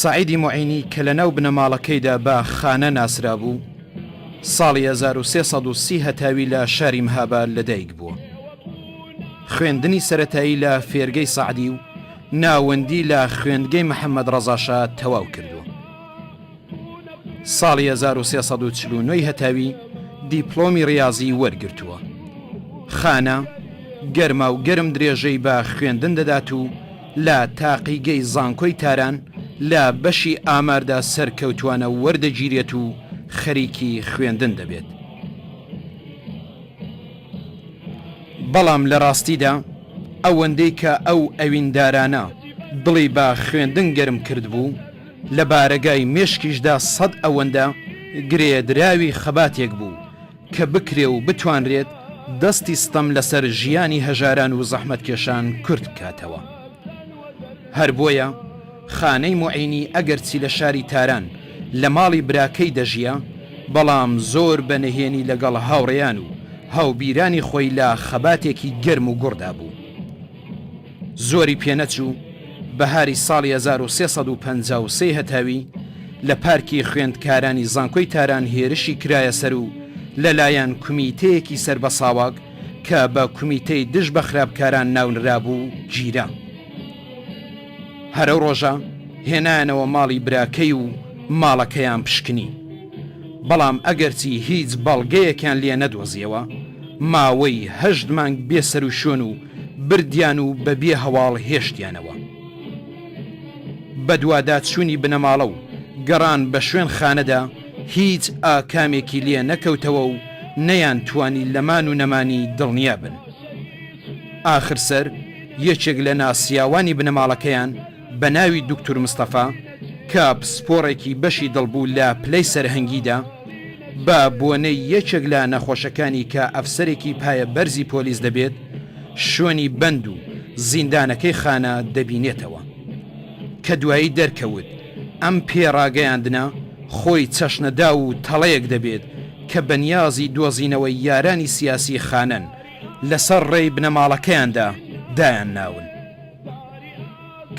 سعیدی معینی کە لە ناو بنەماڵەکەیدا بە خانە ناسرا بوو، ساڵی 1330 هەتاوی لە شاری مهاباد لەدایک بووە. خوێندنی سەرەتایی لە فێرگەی سعدی و ناوەندی لە خوێندگەی محەممەد ڕەزاشا تەواو کردووە. ساڵی 1349 هەتاوی دیپلۆمی ڕاضی وەرگرتووە. خانە گەرما و گەرم درێژەی بە خوێندن دەدات و لە تاقیگەی زانکۆی تاران لە بەشی ئاماردا سەرکەوتوانە وەردەگیرێت و خەریکی خوێندن دەبێت. بەڵام لە ڕاستیدا ئەوەندەی کە ئەو ئەویندارانە دڵی بە خوێندن گەرم کرد بوو، لە بارەگای مێشکیشدا 100 ئەوەندە گرێدراوی خەباتێک بوو کە بکرێ و بتوانرێت دەستی ستەم لەسەر ژیانی هەژاران و زەحمەتکێشان کورت بکاتەوە. هەر بۆیە خانەی معینی ئەگەرچی لە شاری تاران لە ماڵی براکەی دەژیە، بەڵام زۆر بەنهێنی لەگەڵ هاوڕێیان و هاوبیرانی خۆی لە خەباتێکی گەرم و گوڕدا بوو. زۆری پێنەچوو بەهاری ساڵی 1353 هەتاوی لە پارکی خوێندکارانی زانکۆی تاران هێرشی کرایە سەر و لەلایەن کومیتەیەکی سەربەساواک کە بە کومیتەی دژ بە خراپکاران ناونرابوو گیرە. هەرە ڕۆژە هێنایانەوە ماڵی براکەی و ماڵەکەیان پشکنی، بەڵام ئەگەرچی هیچ بەڵگەیەکیان لێ نەدۆزیەوە، ماوەی 8 مانگ بێسەر و شۆن و بردیان و بەبێ هەواڵ هێشتیانەوە. بە دوواداچوونی بنەماڵە و گەڕان بە شوێن خانەدا هیچ ئاکامێکی لێ نەکەوتەوە و نەیان توانی لەمان و نەمانی دڵنیا بن. ئاخر سەر یەکێک لە ناسیاوانی بنەماڵەکەیان بە ناوی دکتۆر مستەفا کە پسپۆڕێکی بەشی دڵبوو لە پلەی سەرهەنگیدا بە بۆنەی یەکێک لە نەخۆشەکانی کە ئەفسەرێکی پایە بەرزی پۆلیس دەبێت، شوێنی بەند و زیندانەکەی خانە دەبینێتەوە کە دوایی دەرکەوت ئەم پێڕاگەیاندنە خۆی چەشنەدا و تەڵەیەک دەبێت کە بەنیازی دۆزینەوەی یارانی سیاسی خانەن لەسەر ڕێی بنەماڵەکەیاندا دایان ناون.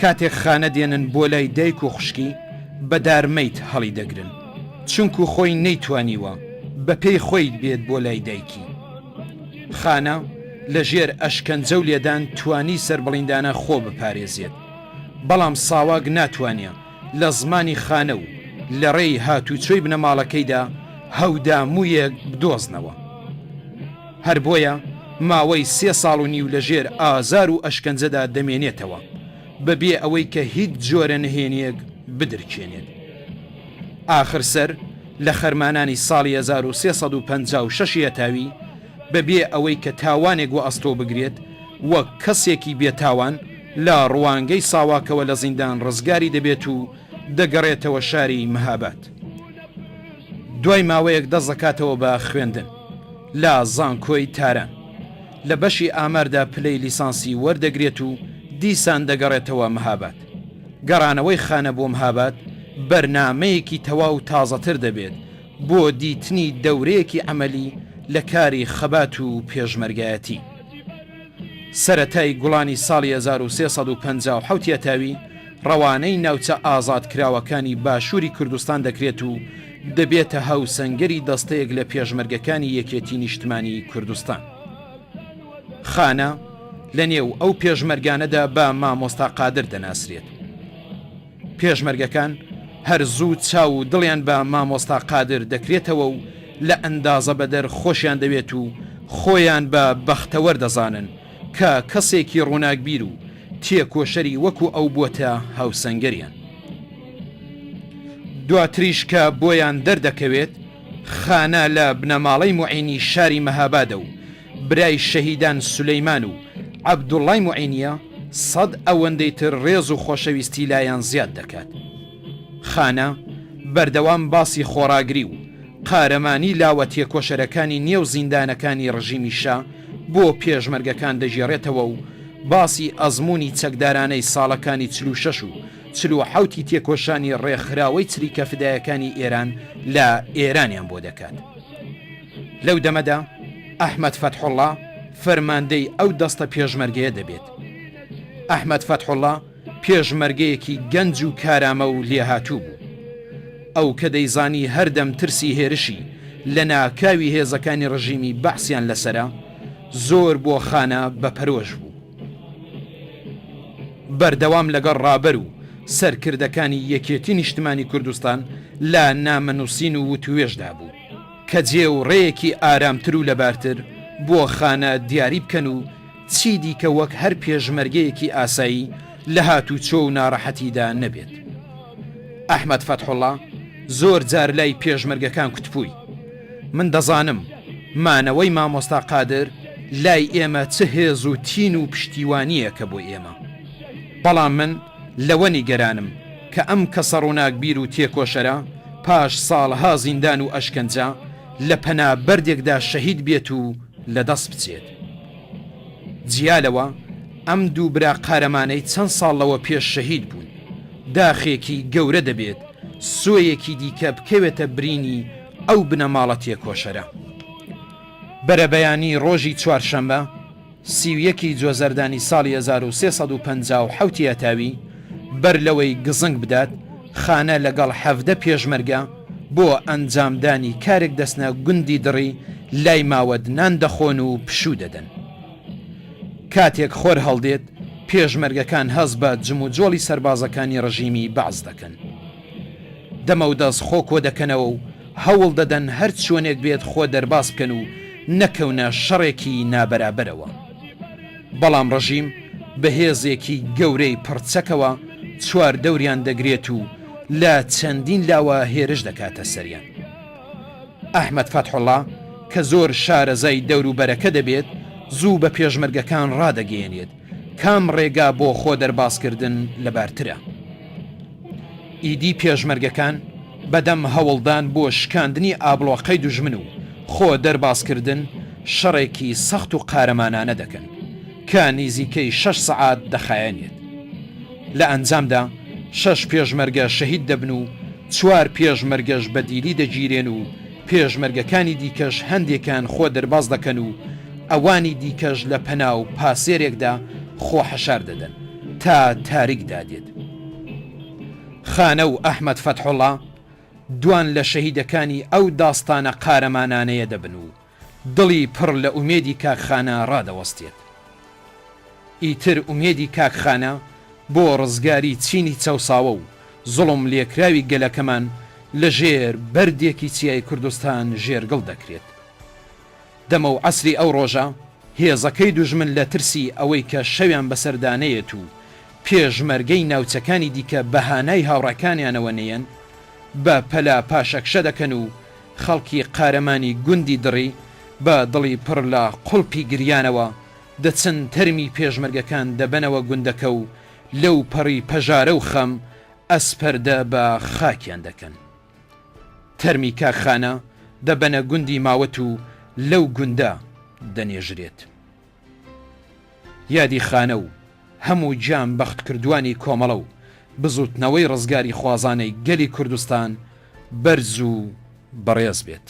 کاتێک خانە دێنن بۆ لای دایک و خوشکی بە دارمەیت هەڵی دەگرن، چونکو خۆی نەیتوانیوە بە پێی خۆی بێت بۆ لای دایکی. خانە لە ژێر ئەشکەنجە و لێدان توانی سەربڵیندانە خۆ بپارێزێت، بەڵام ساواگ ناتوانێت لە زمانی خانە و لە ڕێی هاتوچۆی بنەماڵەکەیدا هەوداموویەک بدۆزنەوە. هەر بۆیە ماوەی 3 ساڵ و نیو لە ژێر ئازار و ئەشکەنجەدا دەمێنێتەوە بەبێ ئەوەی کە هیچ جۆرە نهێنیەک بدرکێنێت. ئاخر سەر لە خەرمانانی ساڵی 1356 هەتاوی بەبێ ئەوەی کە تاوانێک و ئەستۆ بگرێت وەک کەسێکی بێتاوان لە ڕوانگەی ساواکەوە لە زیندان ڕزگاری دەبێت و دەگەڕێتەوە شاری مهاباد. دوای ماوەیەک دەست دەکاتەوە بە خوێندن لە زانکۆی تاران، لە بەشی ئاماردا پلەی لیسانسی وەردەگرێت و دیسان دەگەڕێتەوە مهاباد. گەڕانەوەی خانە بۆ مهاباد بەرنامەیەکی تەواو تازەتر دەبێت بۆ دیتنی دەورەیەکی ئەمەلی لە کاری خەبات و پێشمەرگایەتی. سەرەتای گوڵانی ساڵی 1357 هەتاوی ڕەوانەی ناوچە ئازادکراوەکانی باشووری کوردستان دەکرێت و دەبێتە هاوسەنگەری دەستەیەک لە پێشمەرگەکانی یەکێتی نیشتمانی کوردستان. خانە لە نێو ئەو پێشمەرگانەدا بە مامۆستا قادر دەناسرێت. پێشمەرگەکان هەر زوو چاو و دڵیان بە مامۆستا قادر دەکرێتەوە و لە ئەندازە بەدەر خۆشیان دەوێت و خۆیان بە بەختەوەر دەزانن کە کەسێکی ڕووناکبیر و تێکۆشەری وەکو ئەو بووەتە هاوسەنگەریان. دواتریش کە بۆیان دەردەکەوێت، خانە لە بنەماڵەی معینی شاری مەهابادە و برای شەهیدان سولەیمان و عەبدوڵڵای معینیە 100 ئەوەندەی تر ڕێز و خۆشەویستی لایەن زیاد دەکات. خانە بەردەوام باسی خۆراگری و قارەمانی لاوە تێکۆشەرەکانی نێو زیندانەکانی ڕژیمی شا بۆ پێشمەرگەکان دەژێڕێتەوە و باسی ئەزمموی چەکدارانەی ساڵەکانی 46 و 47 تێکۆشانی ڕێکخراوەی چریکە فدایەکانی ئێران لە ئێرانیان بۆ دەکات. لەو دەمەدا ئەحمەد فەتحوڵڵا فەرماندەی ئەو دەستە پێشمەرگەیە دەبێت. ئەحمەد فەتحوڵڵا پێشمەرگەیەکی گەنج و کارامە و لێهاتوو بوو. ئەو کە دەیزانی هەردەم ترسی هێرشی لە ناکاوی هێزەکانی ڕژیمی بەحسیان لەسرە، زۆر بۆ خانە بەپەرۆژ بوو. بەردەوام لەگەڵ ڕابەر و سەرکردەکانی یەکێتی نیشتمانی کوردستان لا نامەنووسین و وتوێژدا بوو کە جێ و ڕێیەکی ئارامتر و لەبارتر بۆ خانە دیاری بکەن و چی دیکە وەک هەر پێشمەرگەیەکی ئاسایی لە هاتوو چۆ و ناڕەحەتیدا نەبێت. ئەحمەد فەتحوڵڵا زۆر جار لای پێشمەرگەکان کوتپووی: من دەزانم مانەوەی مامۆستا قادر لای ئێمە چه هێز و تین و پشتیوانیە کە بۆ ئێمە، بەڵام من لەوە نیگەرانم کە ئەم کەسە ڕووناکبیر و تێکۆشەرە پاش ساڵها زیندان و ئەشکەنجە لە پەنا بەردێکدا شەهید بێت و لەدەست بچێت. جیالەوە ئەم دوو برا قارەمانەی چەند ساڵەوە پێش شەهید بوون، داخێکی گەورە دەبێت سۆیەکی دیکە بکەوێتە برینی ئەو بنەماڵە تێکۆشەرە. بەرەبەیانی ڕۆژی چوارشەممە 31 جۆزەردانی ساڵی 1357 ئەتاوی بەر لەوەی گزنگ بدات، خانە لەگەڵ 17 پێشمەرگە بۆ ئەنجامدانی کارێک دەستنە گوندی دڕی لای ماوەد نان دەخۆن و پشوو دەدەن. کاتێک خۆر هەڵدێت، پێشمەرگەکان هەز بە جم و جۆڵی سەربازەکانی ڕژیمی بەعز دەکەن. دەمە و دەست خۆ کۆ دەکەنەوە و هەوڵ دەدەن هەر چۆنێک بێت خۆ دەرباز بکەن و نەکەونە شەڕێکی نابەرابەرەوە. بەڵام ڕژیم بەهێزێکی گەورەی پڕچەکەوە چوار دەوریان دەگرێت و لە چەندین لاوە هێرش دەکاتە سەریان. ئەحمەد فەتحوڵڵا کە زۆر شارەزای دەوروبەرەکە دەبێت، زوو بە پێشمەرگەکان ڕادەگەیەنێت کام ڕێگا بۆ خۆ دەربازکردن لەبارترە. ئیدی پێشمەرگەکان بەدەم هەوڵدان بۆ شکاندنی ئابڵۆقەی دوژمن و خۆ دەربازکردن شەڕێکی سەخت و قارەمانانە دەکەن کە نزیکەی 6 سەعات دەخایەنێت. لە ئەنجامدا 6 پێشمەرگە شەهید دەبن و 4 پێشمەرگەش بەدیلی دەگیرێن و پێشمەرگەکانی دیکەش هەندێکان خۆ دەرباز دەکەن و ئەوانی دیکەش لە پەنا و پاسێرێکدا خۆ حەشار دەدەن تا تاریک دادێت. خانە و ئەحمەد فەتحوڵڵا دوان لە شەهیدەکانی ئەو داستانە قارەمانانەیە دەبن و دڵی پڕ لە ئومێدی کاکخانە ڕادەوەستێت. ئیتر ئومێدی کاکخانە بۆ ڕزگاری چینی چەوساوە و زوڵم لێکراوی گەلەکەمان لە ژێر بەردێکی چیای کوردستان ژێرگەڵ دەکرێت. دەمە و عەسری ئەو ڕۆژە هێزەکەی دوژمن لە ترسی ئەوەی کە شەویان بەسەردانەیەت و پێشمەرگەی ناوچەکانی دیکە بەهانای هاوڕەکانیانەوە نەیەن، بە پەلا پاشەکشە دەکەن و خەڵکی قارەمانی گوندی دڕی بە دڵی پڕ لە قوڵپی گریانەوە دەچن تەرمی پێشمەرگەکان دەبەنەوە گوندەکە و لەو پەڕی پەژارە و خەم ئەسپەردە بە خاکیان دەکەن. تەرمی کاکخانە دەبەنە گوندی ماوەت و لەو گوندە دەنێژرێت. یادی خانە و هەموو جام بەخت کردوانی کۆمەڵە و بزوتنەوەی ڕزگاری خوازانەی گەلی کوردستان بەرز و بەڕێز بێت.